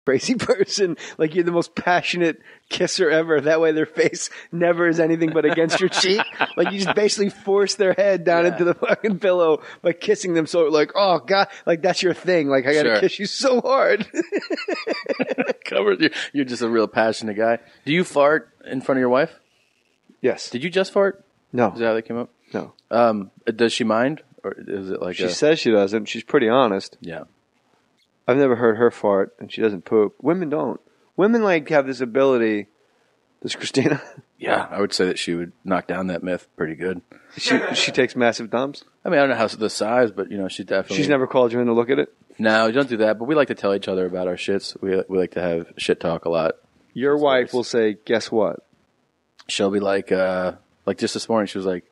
crazy person. Like you're the most passionate kisser ever. That way their face never is anything but against your cheek. Like you just basically force their head down into the fucking pillow by kissing them. So like, oh God, like that's your thing. Like I gotta kiss you so hard. Covered. You're just a real passionate guy. Do you fart in front of your wife? Yes. Did you just fart? No. Is that how that came up? No. Does she mind? Or is it like she says she doesn't. She's pretty honest. Yeah. I've never heard her fart, and she doesn't poop. Women don't. Women like have this ability. Does Christina? Yeah, I would say that she would knock down that myth pretty good. She takes massive dumps? I mean, I don't know how the size, but she definitely. She's never called you in to look at it? No, we don't do that. But we like to tell each other about our shits. We like to have shit talk a lot. Your wife will say, "Guess what?" She'll be like just this morning, she was like,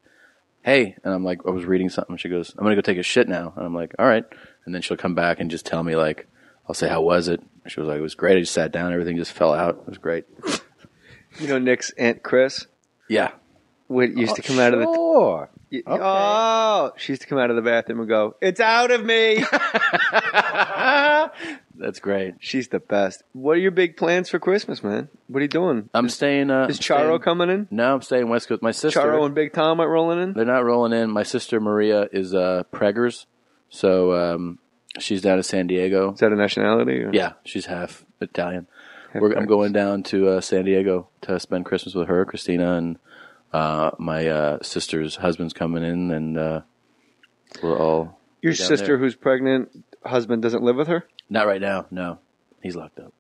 "Hey," and I'm like, I was reading something. She goes, "I'm gonna go take a shit now," and I'm like, "All right." And then she'll come back and just tell me, like, I'll say, "How was it?" She was like, "It was great. I just sat down. Everything just fell out. It was great." You know Nick's Aunt Chris? Yeah. Used to come out of the... Okay. Oh! She used to come out of the bathroom and go, "It's out of me!" That's great. She's the best. What are your big plans for Christmas, man? What are you doing? I'm staying... Is Charo coming in? No, I'm staying West Coast. My sister... Charo and Big Tom aren't rolling in? They're not rolling in. My sister Maria is preggers. So she's down in San Diego. Is that a nationality? Or? Yeah, she's half Italian. I'm going down to San Diego to spend Christmas with her, Christina, and my sister's husband's coming in, and we're all... Your sister who's pregnant, husband doesn't live with her? Not right now, no. He's locked up.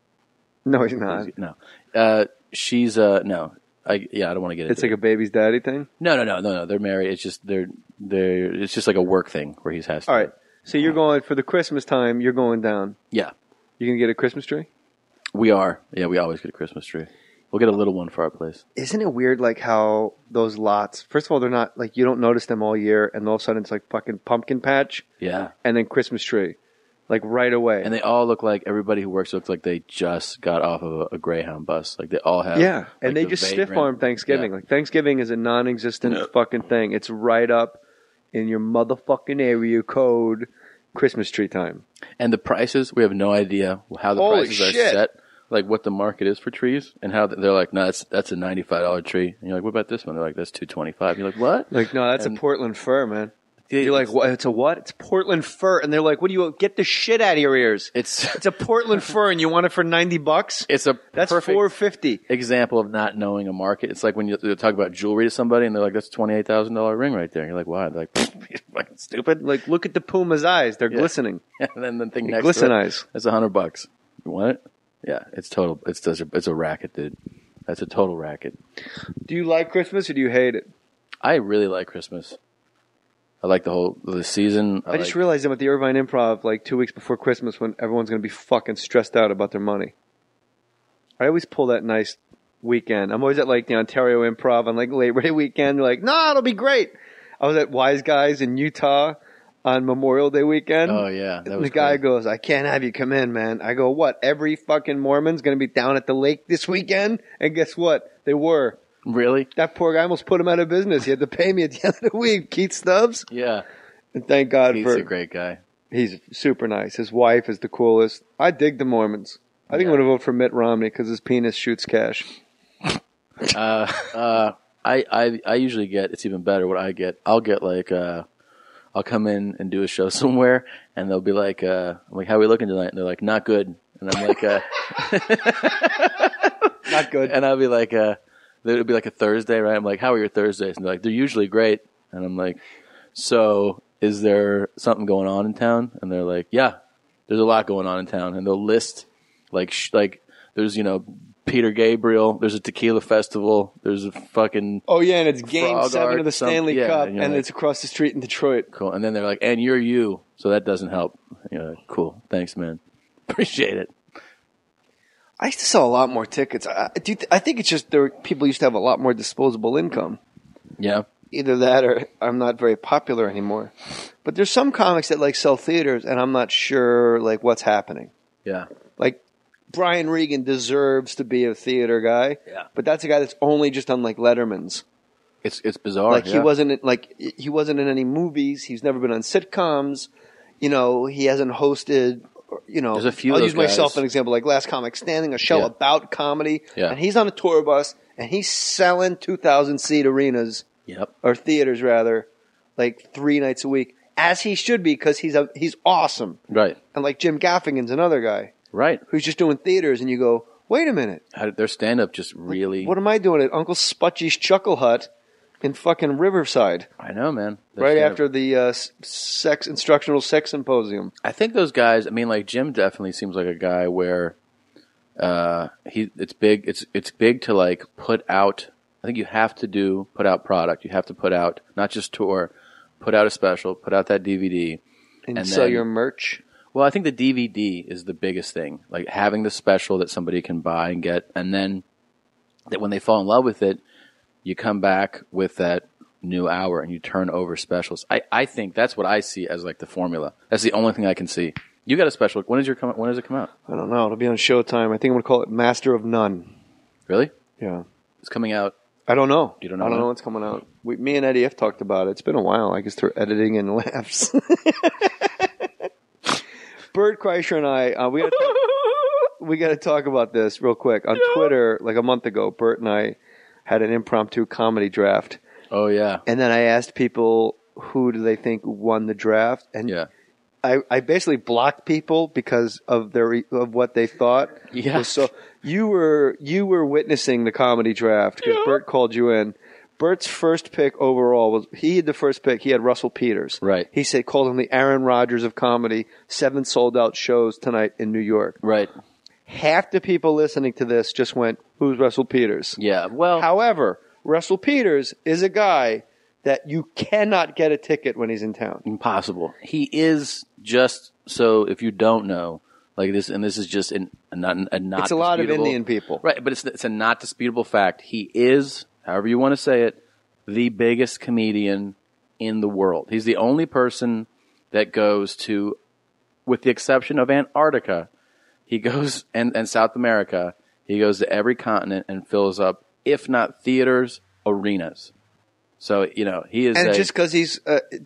No, he's not. No. She's... no. I don't want to get into it. It's like a baby's daddy thing? No. They're married. It's just it's just like a work thing where he has to... All right. So you're going, for the Christmas time, you're going down. Yeah. You're going to get a Christmas tree? We are. Yeah, we always get a Christmas tree. We'll get a little one for our place. Isn't it weird, like, how those lots, first of all, they're not, like, you don't notice them all year, and all of a sudden it's like fucking pumpkin patch. Yeah. And then Christmas tree. Like, right away. And they all look like, everybody who works looks like they just got off of a Greyhound bus. Like, they all have... Yeah, like, and they just stiff-arm Thanksgiving. Yeah. Like, Thanksgiving is a non-existent fucking thing. It's right up in your motherfucking area code Christmas tree time. And the prices, we have no idea how the prices are set. Like what the market is for trees, and how they're like, no, that's a $95 tree. And you're like, what about this one? They're like, that's $225. You're like, what? Like, no, that's a Portland fir, man. You're like, what? It's a what? It's Portland fir. And they're like, what do you get the shit out of your ears? It's a Portland fir, and you want it for $90? That's $450. Example of not knowing a market. It's like when you talk about jewelry to somebody, and they're like, that's a $28,000 ring right there. And you're like, why? They're like, you're fucking stupid. Like, look at the puma's eyes. They're glistening. And then the thing next glisten to it, eyes. That's $100. You want it? Yeah, it's total. It's a racket, dude. That's a total racket. Do you like Christmas or do you hate it? I really like Christmas. I like the season. I just realized I'm at the Irvine Improv like 2 weeks before Christmas when everyone's going to be fucking stressed out about their money. I always pull that nice weekend. I'm always at like the Ontario Improv on like Labor Day weekend. They're like, no, it'll be great. I was at Wise Guys in Utah on Memorial Day weekend. Oh, yeah. And the guy goes, I can't have you come in, man. I go, what? Every fucking Mormon's going to be down at the lake this weekend? And guess what? They were. Really? That poor guy almost put him out of business. He had to pay me at the end of the week. Keith Stubbs. Yeah. And thank God He's a great guy. He's super nice. His wife is the coolest. I dig the Mormons. I think I'm going to vote for Mitt Romney because his penis shoots cash. I usually get, it's even better what I get. I'll get like, I'll come in and do a show somewhere, and they'll be like, I'm like, how are we looking tonight? And they're like, not good. And I'm like, not good. And I'll be like, it'll be like a Thursday, right? I'm like, how are your Thursdays? And they're like, they're usually great. And I'm like, so is there something going on in town? And they're like, yeah, there's a lot going on in town. And they'll list like there's, Peter Gabriel, there's a tequila festival, there's a fucking... Oh, yeah, and it's Game 7 of the Stanley Cup, and like, it's across the street in Detroit. Cool. And then they're like, and you're you, so that doesn't help. Like, cool. Thanks, man. Appreciate it. I used to sell a lot more tickets. I think it's just people used to have a lot more disposable income. Yeah. Either that or I'm not very popular anymore. But there's some comics that like sell theaters, and I'm not sure like what's happening. Yeah. Like, Brian Regan deserves to be a theater guy, but that's a guy that's only just on like Letterman's. It's bizarre. Like he wasn't in any movies. He's never been on sitcoms. He hasn't hosted you know, There's a few of I'll those use myself guys. an example, like Last Comic Standing, a show Yeah. about comedy, Yeah. and he's on a tour bus, and he's selling 2,000-seat arenas, Yep. or theaters rather, like 3 nights a week, as he should be, because he's awesome. Right. And like Jim Gaffigan's another guy Right. who's just doing theaters, and you go, wait a minute, Their stand-up just really... what am I doing at Uncle Sputchy's Chuckle Hut in fucking Riverside? I know, man. Their Right stand-up- after the instructional sex symposium. I think those guys. I mean, like Jim definitely seems like a guy where it's big. It's big to like put out. I think you have to put out product. You have to put out not just tour, put out a special, put out that DVD, And sell your merch. Well, I think the DVD is the biggest thing. Like having the special that somebody can buy and get, and then that when they fall in love with it, you come back with that new hour and you turn over specials. I think that's what I see as like the formula. That's the only thing I can see. You got a special. When does it come out? I don't know. It'll be on Showtime. I think I'm going to call it Master of None. Really? Yeah. It's coming out. I don't know. You don't know I don't when? know what's coming out. Me and Eddie have talked about it. It's been a while. I guess through editing and laughs. Bert Kreischer and I, we got to talk about this real quick. On Twitter, like a month ago, Bert and I had an impromptu comedy draft. Oh yeah. And then I asked people who do they think won the draft. And Yeah. I basically blocked people because of of what they thought. Yeah. So you were witnessing the comedy draft because Bert called you in. Bert's first pick overall he had the first pick. He had Russell Peters. Right. He called him the Aaron Rodgers of comedy. 7 sold out shows tonight in New York. Right. Half the people listening to this just went, "Who's Russell Peters?" Yeah. Well. However, Russell Peters is a guy that you cannot get a ticket when he's in town. Impossible. He is just so. If you don't know, like this, and this is just not. It's a lot of disputable- Indian people. right? But it's a not disputable fact. He is, however you want to say it, the biggest comedian in the world. He's the only person that goes to, with the exception of Antarctica, he goes and South America. He goes to every continent and fills up, if not theaters, arenas. So, you know, he is. And just because he's,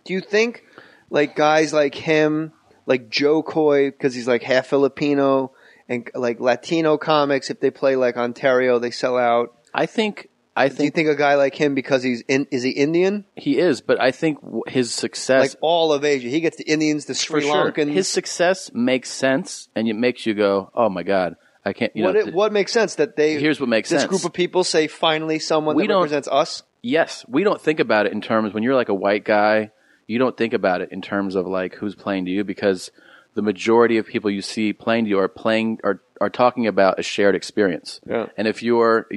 do you think like guys like him, like Joe Coy, because he's like half Filipino, and like Latino comics, if they play like Ontario, they sell out? I think. Do you think a guy like him, because is he Indian? He is, but I think his success, Like all of Asia, he gets the Indians, the Sri Lankans. his success makes sense, and it makes you go, "Oh my God, I can't." You know, What makes sense that they? Here's what makes this sense. group of people say finally someone We that don't- represents us. Yes, we don't think about it in terms when you're like a white guy. You don't think about it in terms of like who's playing to you, because the majority of people you see playing to you are talking about a shared experience. Yeah. And if you're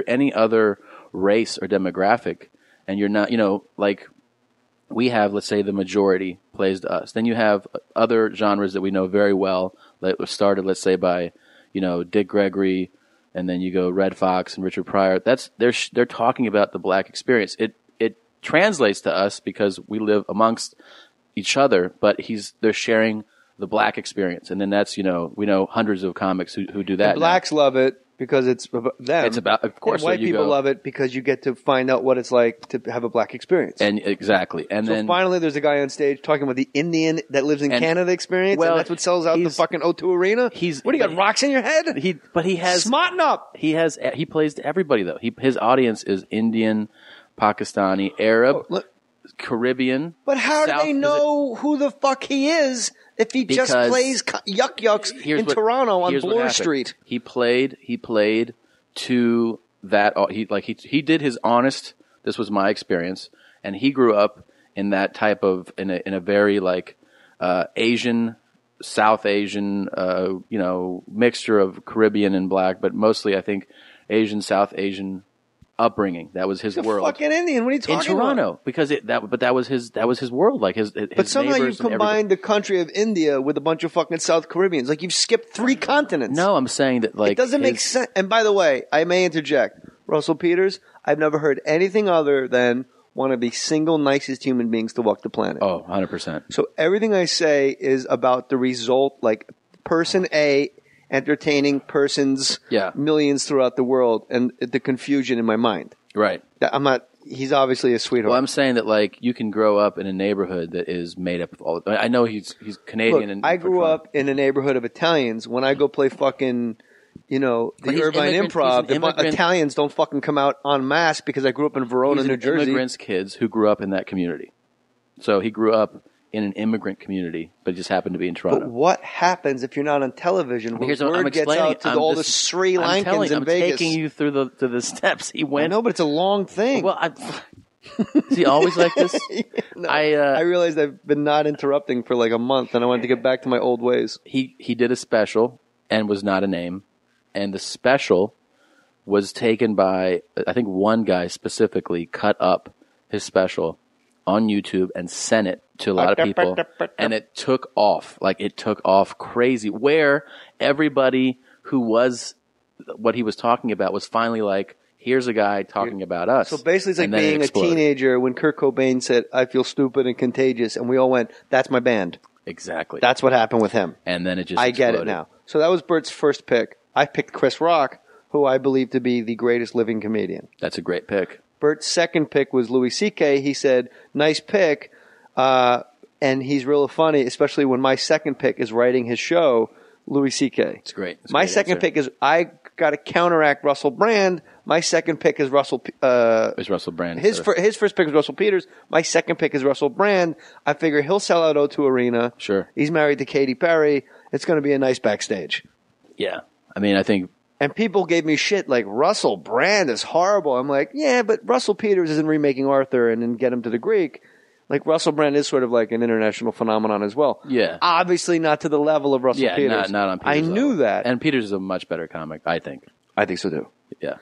any other race or demographic, and you're not, you know, like we have, let's say the majority plays to us. Then you have other genres that we know very well that was started, let's say by, you know, Dick Gregory. And then you go Red Fox and Richard Pryor. They're talking about the black experience. It translates to us because we live amongst each other, but they're sharing the black experience. And then that's, you know, we know hundreds of comics who do that. And blacks love it because it's about them. It's about, of course, And white so you people go- love it because you get to find out what it's like to have a black experience. And exactly. And so then finally, there's a guy on stage talking about the Indian that lives in And- Canada experience, well, and that's what sells out the he's- fucking O2 Arena. What do you got? Rocks in your head? he has Smarten up. he plays to everybody though. His audience is Indian, Pakistani, Arab, Look, Caribbean. but how do South they know who the fuck he is if he just Because plays yuck yucks in Toronto on here's what Bloor happened. Street? He played to that. He did his honest. This was my experience, and he grew up in that type of in a very like Asian, South Asian, you know, mixture of Caribbean and black, but mostly I think Asian, South Asian upbringing. That was his He's a world. fucking Indian. What are you talking In Toronto, because that was his world. Like his But somehow you neighbors and combined the country of India with a bunch of fucking South Koreans. Like you've skipped 3 continents. No, I'm saying that like it doesn't make sense. And by the way, I may interject. Russell Peters, I've never heard anything other than one of the single nicest human beings to walk the planet. Oh, 100%. So everything I say is about the result, like person A entertaining persons, Yeah. millions throughout the world, and the confusion in my mind. Right. That I'm not. he's obviously a sweetheart. Well, I'm saying that like you can grow up in a neighborhood that is made up of all. I know he's Canadian. Look, and I grew up in a neighborhood of Italians. When I go play fucking, the Irvine Improv, the Italians don't fucking come out en masse because I grew up in Verona, New Jersey. Immigrants' kids who grew up in that community. So he grew up in an immigrant community, but just happened to be in Toronto. But what happens if you're not on television? When word gets out to all the Sri Lankans in Vegas. I'm taking you through the steps he went. I know, but it's a long thing. Well, is he always like this? No, I realized I've been not interrupting for like a month, and I wanted to get back to my old ways. He did a special and was not a name, and the special was taken by, I think one guy specifically cut up his special on YouTube and sent it to a lot of people, and it took off. Like, it took off crazy, where everybody who was what he was talking about was finally like, here's a guy talking about us. So basically it's like being a teenager when Kurt Cobain said, I feel stupid and contagious, and we all went, that's my band. Exactly. That's what happened with him. And then it just exploded. Get it now. So that was Bert's first pick. I picked Chris Rock, who I believe to be the greatest living comedian. That's a great pick. Bert's second pick was Louis C.K. He said, nice pick, and he's real funny, especially when my second pick is writing his show, Louis C.K. It's great. My second pick is, I got to counteract Russell Brand. My second pick is Russell. It's Russell Brand. His first pick is Russell Peters. My second pick is Russell Brand. I figure he'll sell out O2 Arena. Sure. He's married to Katy Perry. It's going to be a nice backstage. Yeah. I mean, I think. And people gave me shit like, Russell Brand is horrible. I'm like, yeah, but Russell Peters isn't remaking Arthur and then Get Him to the Greek. Like, Russell Brand is sort of like an international phenomenon as well. Yeah. Obviously not to the level of Russell Peters. Not on Peters' I knew level. that. And Peters is a much better comic, I think. I think so, too. Yeah.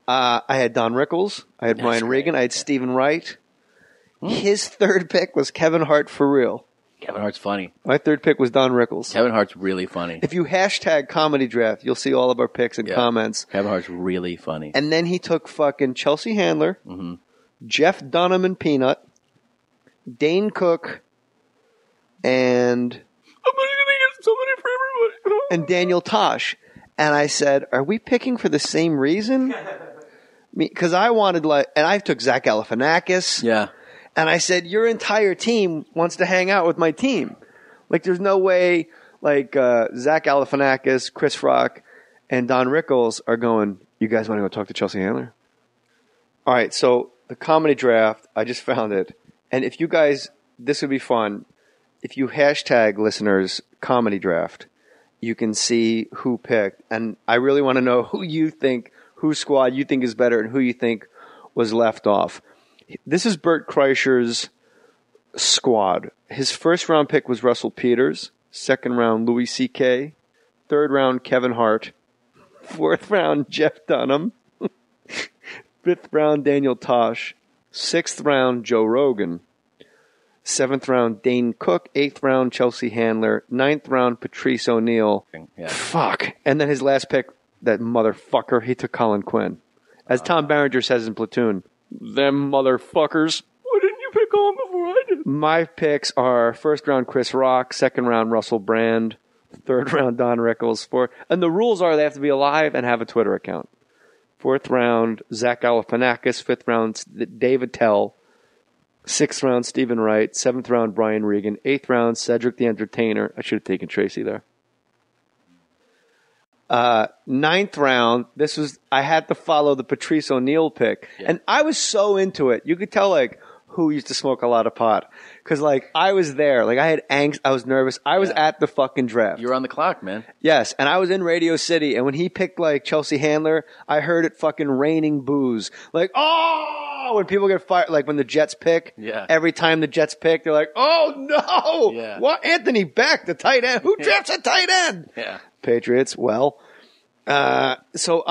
I had Don Rickles. I had Brian Regan. I had Stephen Wright. His third pick was Kevin Hart for real. Kevin Hart's funny. My third pick was Don Rickles. Kevin Hart's really funny. If you hashtag comedy draft, you'll see all of our picks and comments. Kevin Hart's really funny. And then he took fucking Chelsea Handler, Jeff Dunham and Peanut, Dane Cook, and I'm going to get somebody for everybody. And Daniel Tosh. And I said, are we picking for the same reason? Because I wanted and I took Zach Galifianakis. Yeah. And I said, your entire team wants to hang out with my team. Like, there's no way, like, Zach Galifianakis, Chris Rock, and Don Rickles are going, you guys want to go talk to Chelsea Handler? All right, so the comedy draft, I just found it. And if you guys, this would be fun. If you hashtag listeners comedy draft, you can see who picked. And I really want to know whose squad you think is better and who you think was left off. This is Bert Kreischer's squad. His first round pick was Russell Peters. Second round, Louis C.K. Third round, Kevin Hart. Fourth round, Jeff Dunham. Fifth round, Daniel Tosh. Sixth round, Joe Rogan. Seventh round, Dane Cook. Eighth round, Chelsea Handler. Ninth round, Patrice O'Neill. Yeah. Fuck. And then his last pick, that motherfucker, he took Colin Quinn. As Tom Berenger says in Platoon, them motherfuckers. Why didn't you pick on before I did? My picks are first round Chris Rock, second round Russell Brand, third round Don Rickles, and the rules are they have to be alive and have a Twitter account. Fourth round Zach Galifianakis, fifth round David Tell, sixth round Stephen Wright, seventh round Brian Regan, eighth round Cedric the Entertainer. I should have taken Tracy there. Ninth round, I had to follow the Patrice O'Neill pick. Yeah. And I was so into it. You could tell, like, who used to smoke a lot of pot. Because, like, I was there. Like, I had angst. I was nervous. I was at the fucking draft. You were on the clock, man. Yes. And I was in Radio City. And when he picked, like, Chelsea Handler, I heard it fucking raining booze. Like, oh! When people get fired, like, when the Jets pick. Yeah. Every time the Jets pick, they're like, oh, no! Yeah. What? Anthony Beck, the tight end. Who drafts a tight end? Yeah. Patriots. Well, so so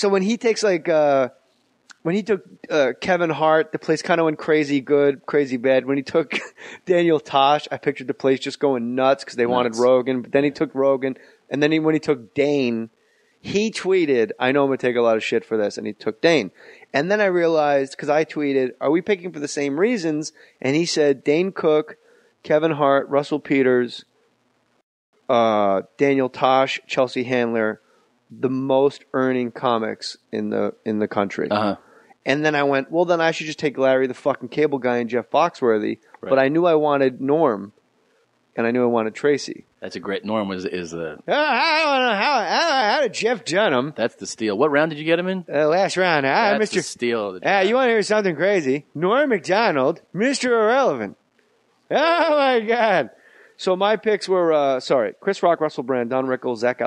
when he takes when he took Kevin Hart, the place kind of went crazy good, crazy bad. When he took Daniel Tosh, I pictured the place just going nuts because they wanted Rogan. But then he took Rogan, and then when he took Dane, he tweeted, I know I'm going to take a lot of shit for this, and he took Dane. And then I realized, because I tweeted, are we picking for the same reasons? And he said Dane Cook, Kevin Hart, Russell Peters, Daniel Tosh, Chelsea Handler, the most earning comics in the country. Uh-huh. And then I went, well, then I should just take Larry the fucking Cable Guy and Jeff Foxworthy. Right. But I knew I wanted Norm, and I knew I wanted Tracy. That's a great. Norm is the. I don't know how did Jeff Dunham. That's the steal. What round did you get him in? Last round. That's Mr. the steal. You want to hear something crazy? Norm Macdonald, Mr. Irrelevant. Oh, my God. So my picks were, Chris Rock, Russell Brand, Don Rickles, Zach